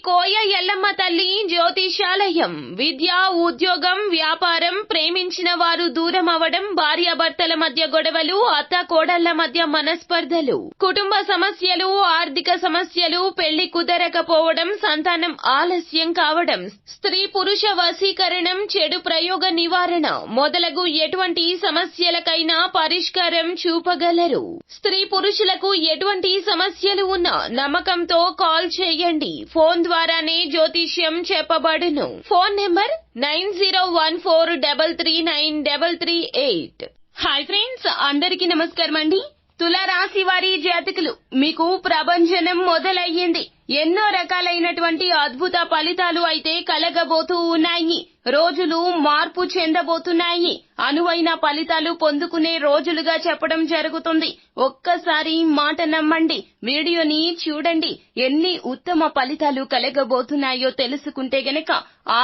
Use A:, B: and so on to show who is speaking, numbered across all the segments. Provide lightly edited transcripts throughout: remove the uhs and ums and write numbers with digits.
A: కోయ ఎల్లమ్మ తల్లి జ్యోతిషాలయం. విద్య, ఉద్యోగం, వ్యాపారం, ప్రేమించిన వారు దూరం అవడం, భార్యాభర్తల మధ్య గొడవలు, అత్త కోడళ్ల మధ్య మనస్పర్ధలు, కుటుంబ సమస్యలు, ఆర్థిక సమస్యలు, పెళ్లి కుదరకపోవడం, సంతానం ఆలస్యం కావడం, స్త్రీ పురుష వశీకరణం, చెడు ప్రయోగ నివారణ మొదలగు ఎటువంటి సమస్యలకైనా పరిష్కారం చూపగలరు. స్త్రీ పురుషులకు ఎటువంటి సమస్యలు ఉన్నా నమ్మకంతో కాల్ చేయండి. ఫోన్ ద్వారానే జ్యోతిష్యం చెప్పబడును. Phone number 9014339338. హాయ్ ఫ్రెండ్స్, అందరికీ నమస్కారం అండి. తులారాశి వారి జాతకులు, మీకు ప్రభంజనం మొదలయ్యింది. ఎన్నో రకాలైనటువంటి అద్భుత ఫలితాలు అయితే కలగబోతూ ఉన్నాయి. రోజులు మార్పు చెందబోతున్నాయి. అనువైన ఫలితాలు పొందుకునే రోజులుగా చెప్పడం జరుగుతుంది. ఒక్కసారి మాట నమ్మండి, వీడియోని చూడండి. ఎన్ని ఉత్తమ ఫలితాలు కలగబోతున్నాయో తెలుసుకుంటే గనక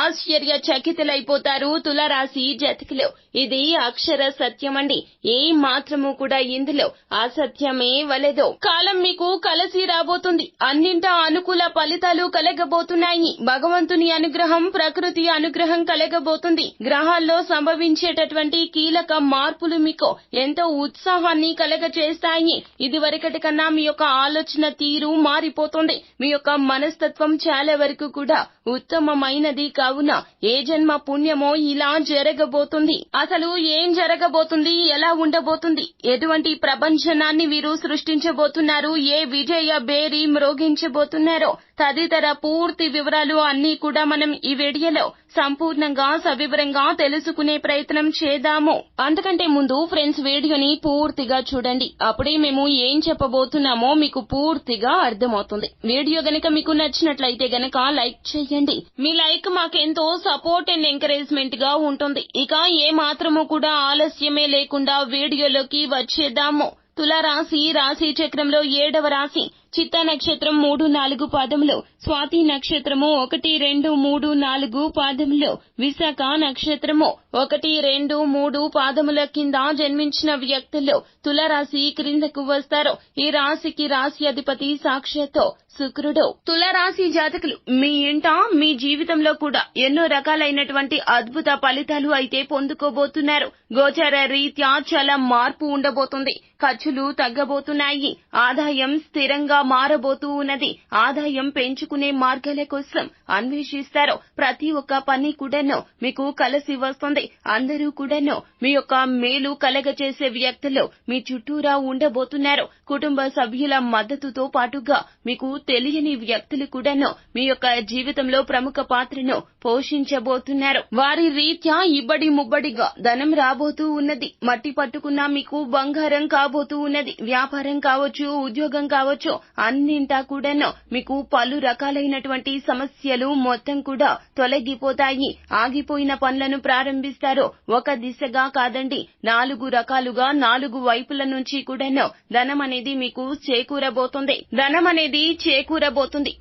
A: ఆశ్చర్యచకితులైపోతారు తులారాశి జాతకులు. ఇది అక్షర సత్యమండి. ఏ మాత్రము కూడా ఇందులో అసత్యమే వలెదో. కాలం మీకు కలిసి రాబోతుంది. అన్నింటా అనుకూల ఫలితాలు కలగబోతున్నాయి. భగవంతుని అనుగ్రహం, ప్రకృతి అనుగ్రహం కలగబోతుంది. గ్రహాల్లో సంభవించేటటువంటి కీలక మార్పులు మీకు ఎంతో ఉత్సాహాన్ని కలగచేస్తాయి. ఇది వరకటి కన్నా మీ యొక్క ఆలోచన తీరు మారిపోతుంది. మీ యొక్క మనస్తత్వం చాలా వరకు కూడా ఉత్తమమైనది. కావున ఏ జన్మ పుణ్యమో ఇలా జరగబోతుంది. అసలు ఏం జరగబోతుంది, ఎలా ఉండబోతుంది, ఎటువంటి ప్రపంచనాన్ని వీరు సృష్టించబోతున్నారు, ఏ విజయ బేరి మ్రోగించబోతున్నారో తదితర పూర్తి వివరాలు అన్ని కూడా మనం ఈ వీడియోలో సంపూర్ణంగా సవివరంగా తెలుసుకునే ప్రయత్నం చేద్దాము. అంతకంటే ముందు ఫ్రెండ్స్, వీడియోని పూర్తిగా చూడండి. అప్పుడే మేము ఏం చెప్పబోతున్నామో మీకు పూర్తిగా అర్థమవుతుంది. వీడియో గనక మీకు నచ్చినట్లయితే గనక లైక్ చేయండి. మీ లైక్ మాకెంతో సపోర్ట్ అండ్ ఎంకరేజ్మెంట్ గా ఉంటుంది. ఇక ఏ మాత్రము కూడా ఆలస్యమే లేకుండా వీడియోలోకి వచ్చేద్దాము. తులారాశి రాశి చక్రంలో 7వ రాశి. చిత్తా నక్షత్రం 3-4 పాదములు, స్వాతి నక్షత్రము 1-2-3-4 పాదములు, విశాఖ నక్షత్రము 1-2-3 పాదముల కింద జన్మించిన వ్యక్తులు తులారాశి క్రిందకు వస్తారు. ఈ రాశికి రాశి అధిపతి సాక్షాత్తు శుక్రుడు. తులారాశి జాతకులు, మీ ఇంట మీ జీవితంలో కూడా ఎన్నో రకాలైనటువంటి అద్భుత ఫలితాలు అయితే పొందుకోబోతున్నారు. గోచర రీత్యా చాలా మార్పు ఉండబోతుంది. ఖర్చులు తగ్గబోతున్నాయి. ఆదాయం స్థిరంగా మారబోతూ ఉన్నది. ఆదాయం పెంచుకునే మార్గాల కోసం అన్వేషిస్తారు. ప్రతి ఒక్క పని కూడాను మీకు కలిసి వస్తుంది. అందరూ కూడాను మీ యొక్క మేలు కలగచేసే వ్యక్తులు మీ చుట్టూరా ఉండబోతున్నారు. కుటుంబ సభ్యుల మద్దతుతో పాటుగా మీకు తెలియని వ్యక్తులు కూడాను మీ యొక్క జీవితంలో ప్రముఖ పాత్రను పోషించబోతున్నారు. వారి రీత్యా ఇబ్బడి ముబ్బడిగా ధనం రాబోతూ ఉన్నది. మట్టి పట్టుకున్నా మీకు బంగారం కాబోతూ ఉన్నది. వ్యాపారం కావచ్చు, ఉద్యోగం కావచ్చు, అన్నింటా కూడాను మీకు పలు రకాలైనటువంటి సమస్యలు మొత్తం కూడా తొలగిపోతాయి. ఆగిపోయిన పనులను ప్రారంభిస్తారు. ఒక దిశగా కాదండి, 4 రకాలుగా 4 వైపుల నుంచి కూడాను ధనం అనేది మీకు చేకూరబోతుంది.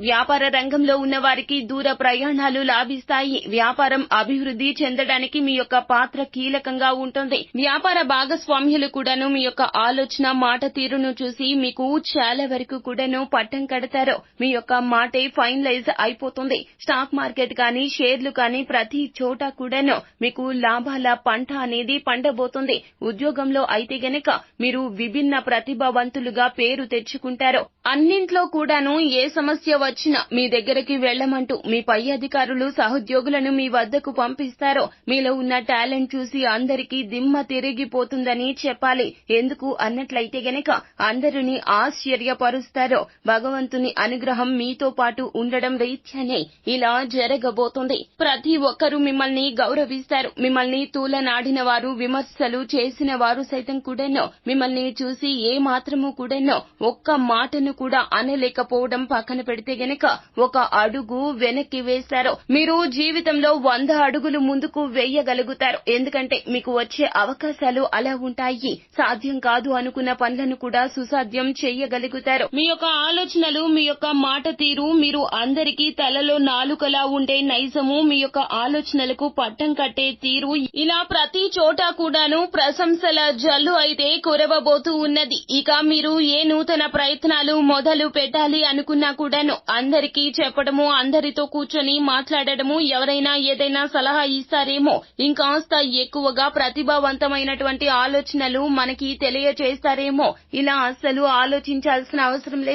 A: వ్యాపార రంగంలో ఉన్న వారికి దూర ప్రయాణాలు లాభిస్తాయి. వ్యాపారం అభివృద్ధి చెందడానికి మీ యొక్క పాత్ర కీలకంగా ఉంటుంది. వ్యాపార భాగస్వామ్యులు కూడాను మీ యొక్క ఆలోచన, మాట తీరును చూసి మీకు చాలా వరకు కూడాను పట్టం కడతారు. మీ యొక్క మాటే ఫైనలైజ్ అయిపోతుంది. స్టాక్ మార్కెట్ కానీ, షేర్లు కానీ ప్రతి చోట కూడాను మీకు లాభాల పంట అనేది పండబోతుంది. ఉద్యోగంలో అయితే గనక మీరు విభిన్న ప్రతిభావంతులుగా పేరు తెచ్చుకుంటారు. అన్నింట్లో కూడాను ఏ సమస్య వచ్చినా మీ దగ్గరికి వెళ్లమంటూ మీ పై అధికారులు సహోద్యోగులను మీ వద్దకు పంపిస్తారో మీలో ఉన్న టాలెంట్ చూసి అందరికీ దిమ్మ తిరిగిపోతుందని చెప్పాలి. ఎందుకు అన్నట్లయితే గనక అందరినీ ఆశ్చర్యపరుస్తారో భగవంతుని అనుగ్రహం మీతో పాటు ఉండడం రీత్యానే ఇలా జరగబోతుంది. ప్రతి ఒక్కరూ మిమ్మల్ని గౌరవిస్తారు. మిమ్మల్ని తూలనాడిన వారు, విమర్శలు చేసిన వారు సైతం కూడాను మిమ్మల్ని చూసి ఏ మాత్రము కూడాను ఒక్క మాటను కూడా అనలేకపోవడం పక్కన పెడితే గనక ఒక అడుగు వెనక్కి వేశారు. మీరు జీవితంలో 100 అడుగులు ముందుకు వేయగలుగుతారు. ఎందుకంటే మీకు వచ్చే అవకాశాలు అలా ఉంటాయి. సాధ్యం కాదు అనుకున్న పనులను కూడా సుసాధ్యం చేయగలుగుతారు. మీ యొక్క యొక్క ఆలోచనలు, మీ యొక్క మాట తీరు, మీరు అందరికీ తలలో నాలుకలా ఉండే నైజము, మీ యొక్క ఆలోచనలకు పట్టం కట్టే తీరు, ఇలా ప్రతి చోట కూడాను ప్రశంసల జల్లు అయితే కురవబోతూ ఉన్నది. ఇక మీరు ఏ నూతన ప్రయత్నాలు మొదలు పెట్టాలి అనుకున్నా కూడాను అందరికీ చెప్పడము, అందరితో కూర్చొని మాట్లాడడము, ఎవరైనా ఏదైనా సలహా ఇస్తారేమో, ఇంకాస్త ఎక్కువగా ప్రతిభావంతమైనటువంటి ఆలోచనలు మనకి తెలియచేస్తారేమో, ఇలా అస్సలు ఆలోచించాల్సిన అవసరం లేదు.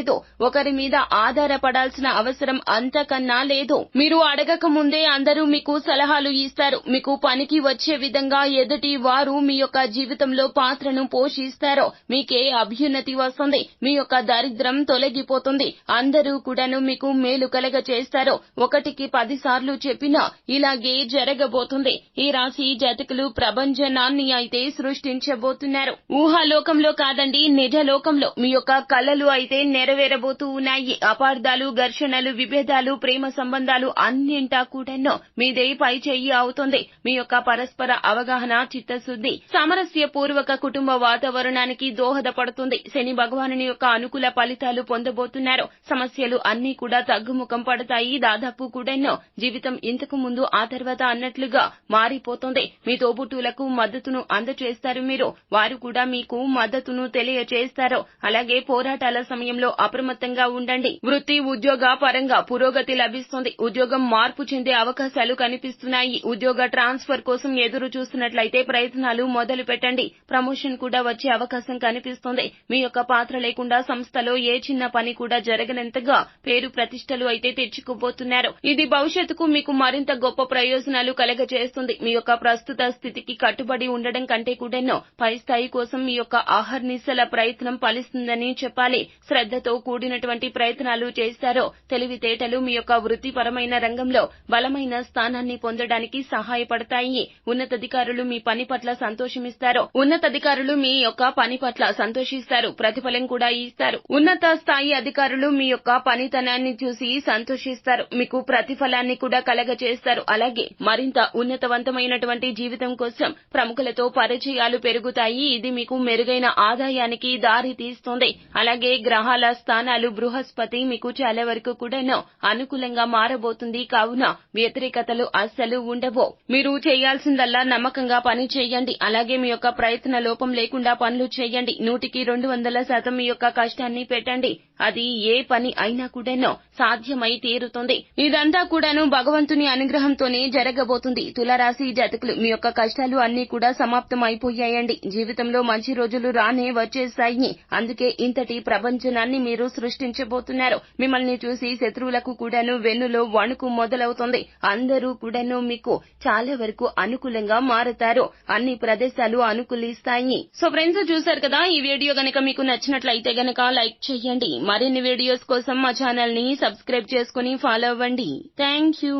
A: ఒకరి మీద ఆధారపడాల్సిన అవసరం అంతకన్నా లేదు. మీరు అడగక ముందే అందరూ మీకు సలహాలు ఇస్తారు. మీకు పనికి వచ్చే విధంగా ఎదుటి వారు మీ యొక్క జీవితంలో పాత్రను పోషిస్తారో మీకే అభ్యున్నతి వస్తుంది. మీ యొక్క దరిద్రం తొలగిపోతుంది. అందరూ కూడాను మీకు మేలు కలగ చేస్తారో. 1కి 10 సార్లు చెప్పినా ఇలాగే జరగబోతుంది. ఈ రాశి జాతకులు ప్రభంజనాన్ని అయితే సృష్టించబోతున్నారు. ఊహాలోకంలో కాదండి, నిజలోకంలో మీ యొక్క కలలు అయితే నెరవేరబోతూ ఉన్నాయి. అపార్థాలు, ఘర్షణలు, విభేదాలు, ప్రేమ సంబంధాలు అన్నింటా కూడాను మీదే పై చెయ్యి అవుతుంది. మీ యొక్క పరస్పర అవగాహన, చిత్తశుద్ధి సామరస్య పూర్వక కుటుంబ వాతావరణానికి దోహదపడుతుంది. శని భగవానుని యొక్క అనుకూల ఫలితాలు పొందబోతున్నారు. సమస్యలు అన్ని కూడా తగ్గుముఖం పడతాయి. దాదాపు కూడాను జీవితం ఇంతకు ముందు ఆ తర్వాత అన్నట్లుగా మారిపోతుంది. మీ తోబుట్టువులకు మద్దతును అందజేస్తారు మీరు. వారు కూడా మీకు మద్దతును తెలియజేస్తారు. అలాగే పోరాటాల సమయంలో అప్రమత్తంగా ఉండండి. వృత్తి, ఉద్యోగ పరంగా పురోగతి లభిస్తుంది. ఉద్యోగం మార్పు చెందే అవకాశాలు కనిపిస్తున్నాయి. ఉద్యోగ ట్రాన్స్ఫర్ కోసం ఎదురు చూస్తున్నట్లయితే ప్రయత్నాలు మొదలు పెట్టండి. ప్రమోషన్ కూడా వచ్చే అవకాశం కనిపిస్తుంది. మీ యొక్క పాత్ర లేకుండా సంస్థలో ఏ చిన్న పని కూడా జరగనంతగా పేరు ప్రతిష్టలు అయితే తెచ్చుకోబోతున్నారు. ఇది భవిష్యత్తుకు మీకు మరింత గొప్ప ప్రయోజనాలు కలగజేస్తుంది. మీ యొక్క ప్రస్తుత స్థితికి కట్టుబడి ఉండడం కంటే కూడాను పై స్థాయి కోసం మీ యొక్క ఆహర్నిశల ప్రయత్నం ఫలిస్తుందని చెప్పాలి. శ్రద్ధతో కూడినటువంటి ప్రయత్నాలు చేస్తారో. తెలివితేటలు మీ యొక్క వృత్తిపరమైన రంగంలో బలమైన స్థానాన్ని పొందడానికి సహాయపడతాయి. ఉన్నతాధికారులు మీ పని పట్ల సంతోషిస్తారు. ప్రతిఫలం కూడా ఇస్తారు. ఉన్నత స్థాయి అధికారులు మీ యొక్క పనితనాన్ని చూసి సంతోషిస్తారు. మీకు ప్రతిఫలాన్ని కూడా కలగజేస్తారు. అలాగే మరింత ఉన్నతవంతమైనటువంటి జీవితం కోసం ప్రముఖులతో పరిచయాలు పెరుగుతాయి. ఇది మీకు మెరుగైన ఆదాయానికి దారి తీస్తుంది. అలాగే గ్రహాల స్థానాలు బృహస్పతి మీకు చాలా వరకు కూడాను అనుకూలంగా మారబోతుంది. కావున వ్యతిరేకతలు అస్సలు ఉండవు. మీరు చేయాల్సిందల్లా నమ్మకంగా పని చేయండి. అలాగే మీ యొక్క ప్రయత్న లోపం లేకుండా పనులు చేయండి. 100కి 200% మీ యొక్క కష్టాన్ని పెట్టండి. అది ఏ పని అయినా కూడాను సాధ్యమై తీరుతుంది. ఇదంతా కూడాను భగవంతుని అనుగ్రహంతోనే జరగబోతుంది. తులారాశి జాతకులు మీ యొక్క కష్టాలు అన్ని కూడా సమాప్తం అయిపోయాయండి. జీవితంలో మంచి రోజులు రానే వచ్చేసాయి. అందుకే ఇంతటి ప్రపంచనాన్ని మీరు సృష్టించబోతున్నారు. మిమ్మల్ని చూసి శత్రువులకు కూడాను వెన్నులో వణుకు మొదలవుతుంది. అందరూ కూడాను మీకు చాలా వరకు అనుకూలంగా మారుతారు. అన్ని ప్రదేశాలు అనుకూలిస్తాయి. సో ఫ్రెండ్స్, చూశారు కదా, ఈ వీడియో గనక మీకు నచ్చినట్లయితే గనక లైక్ చేయండి. మరిన్ని వీడియోస్ కోసం మా ఛానల్ ని సబ్స్క్రైబ్ చేసుకుని ఫాలో అవ్వండి. Thank you.